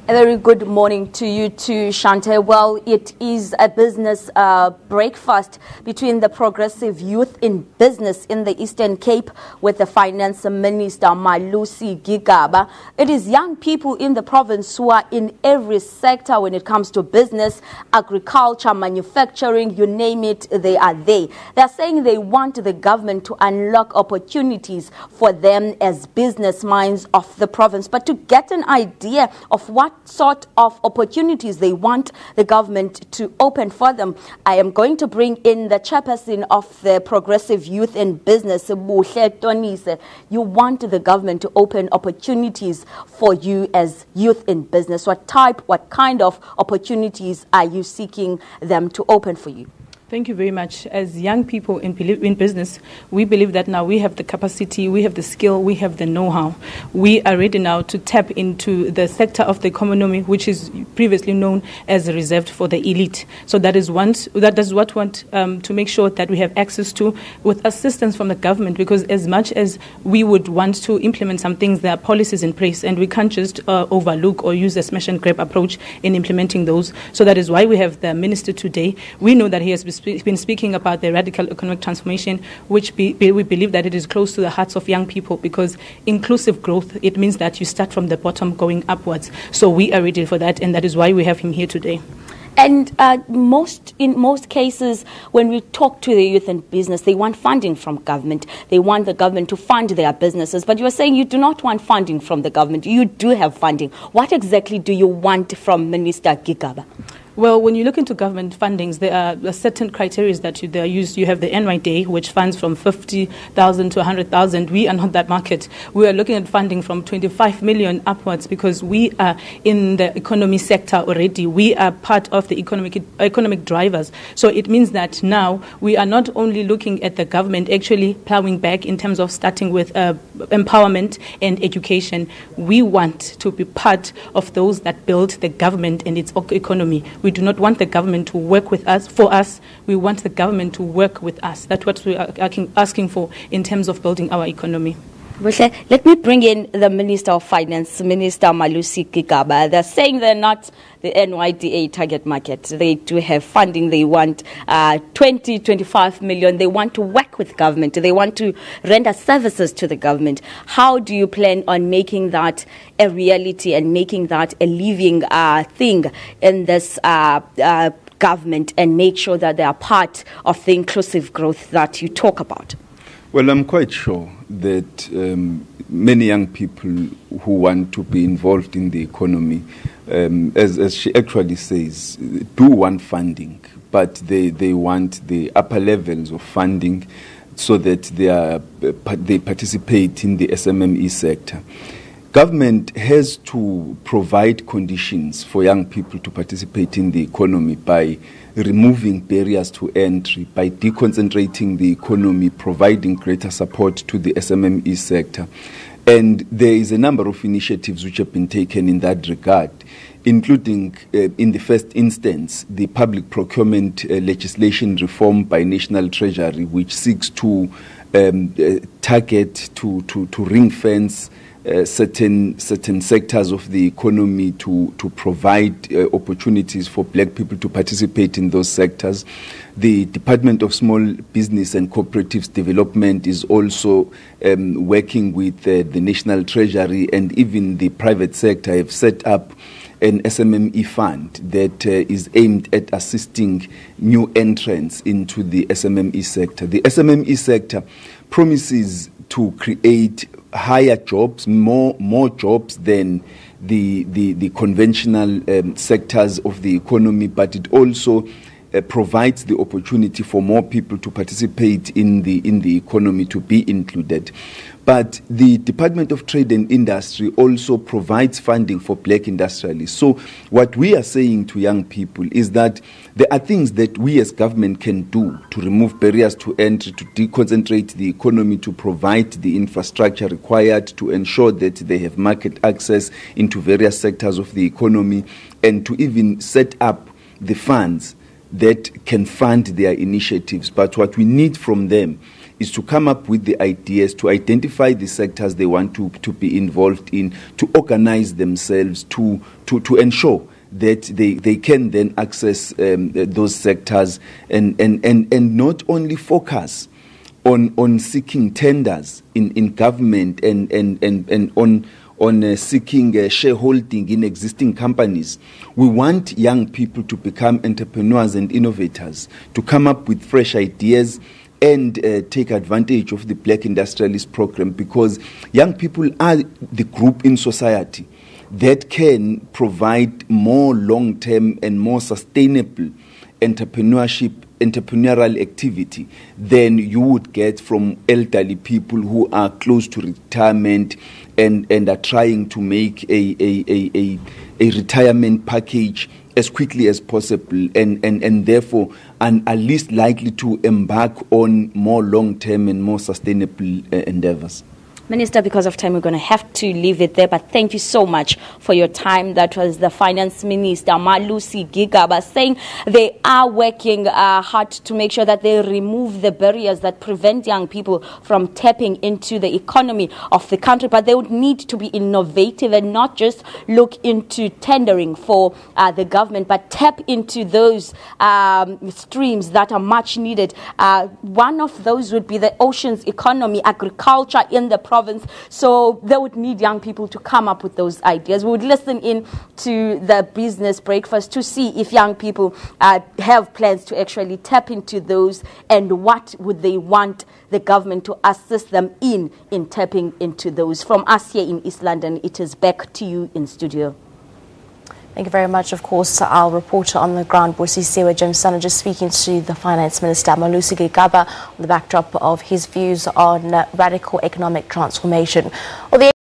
A very good morning to you too, Shante. Well, it is a business breakfast between the progressive youth in business in the Eastern Cape with the Finance Minister Malusi Gigaba. It is young people in the province who are in every sector when it comes to business, agriculture, manufacturing, you name it, they are there. They are saying they want the government to unlock opportunities for them as business minds of the province. But to get an idea of what sort of opportunities they want the government to open for them, I am going to bring in the chairperson of the Progressive Youth in Business, Buhle Tonise. You want the government to open opportunities for you as youth in business. What kind of opportunities are you seeking them to open for you? Thank you very much. As young people in business, we believe that now we have the capacity, we have the skill, we have the know-how. We are ready now to tap into the sector of the economy, which is previously known as reserved for the elite. So that is what we want to make sure that we have access to with assistance from the government, because as much as we would want to implement some things, there are policies in place and we can't just overlook or use a smash and grab approach in implementing those. So that is why we have the minister today. We know that he has been speaking about the radical economic transformation, which we believe that it is close to the hearts of young people, because inclusive growth, it means that you start from the bottom going upwards. So we are ready for that, and that is why we have him here today. And in most cases, when we talk to the youth in business, they want funding from government. They want the government to fund their businesses. But you're saying you do not want funding from the government. You do have funding. What exactly do you want from Minister Gigaba? Well, when you look into government fundings, there are certain criteria that they are used. You have the NYDA, which funds from 50,000 to 100,000. We are not that market. We are looking at funding from 25 million upwards, because we are in the economy sector already. We are part of the economic drivers. So it means that now we are not only looking at the government actually plowing back in terms of starting with empowerment and education. We want to be part of those that build the government and its economy. We do not want the government to work with us, for us. We want the government to work with us. That's what we are asking for in terms of building our economy. Let me bring in the Minister of Finance, Minister Malusi Gigaba. They're saying they're not the NYDA target market. They do have funding. They want 25 million. They want to work with government. They want to render services to the government. How do you plan on making that a reality and making that a living thing in this government, and make sure that they are part of the inclusive growth that you talk about? Well, I'm quite sure that many young people who want to be involved in the economy, as she actually says, do want funding, but they want the upper levels of funding so that they participate in the SMME sector. Government has to provide conditions for young people to participate in the economy by removing barriers to entry, by deconcentrating the economy, providing greater support to the SMME sector. And there is a number of initiatives which have been taken in that regard, including, in the first instance, the public procurement legislation reform by National Treasury, which seeks to target, to ring-fence certain sectors of the economy to provide opportunities for black people to participate in those sectors. The Department of Small Business and Cooperatives Development is also working with the National Treasury, and even the private sector have set up an SMME fund that is aimed at assisting new entrants into the SMME sector. The SMME sector promises to create higher jobs, more jobs than the conventional sectors of the economy, but it also provides the opportunity for more people to participate in the economy, to be included. But the Department of Trade and Industry also provides funding for black industrialists. So what we are saying to young people is that there are things that we as government can do to remove barriers to entry, to deconcentrate the economy, to provide the infrastructure required to ensure that they have market access into various sectors of the economy, and to even set up the funds that can fund their initiatives. But what we need from them is to come up with the ideas, to identify the sectors they want to be involved in, to organize themselves, to ensure that they can then access those sectors and not only focus on seeking tenders in government and on seeking shareholding in existing companies. We want young people to become entrepreneurs and innovators, to come up with fresh ideas and take advantage of the Black Industrialist Program, because young people are the group in society that can provide more long-term and more sustainable entrepreneurial activity than you would get from elderly people who are close to retirement and are trying to make a retirement package as quickly as possible and therefore are least likely to embark on more long-term and more sustainable endeavors. Minister, because of time, we're going to have to leave it there, but thank you so much for your time. That was the Finance Minister Malusi Gigaba saying they are working hard to make sure that they remove the barriers that prevent young people from tapping into the economy of the country, but they would need to be innovative and not just look into tendering for the government, but tap into those streams that are much needed. One of those would be the oceans economy, agriculture in the province. So they would need young people to come up with those ideas. We would listen in to the business breakfast to see if young people have plans to actually tap into those and what would they want the government to assist them in tapping into those. From us here in East London, it is back to you in studio. Thank you very much. Of course, our reporter on the ground, Busisiwe Jemsana, just speaking to the Finance Minister Malusi Gigaba on the backdrop of his views on radical economic transformation. Well,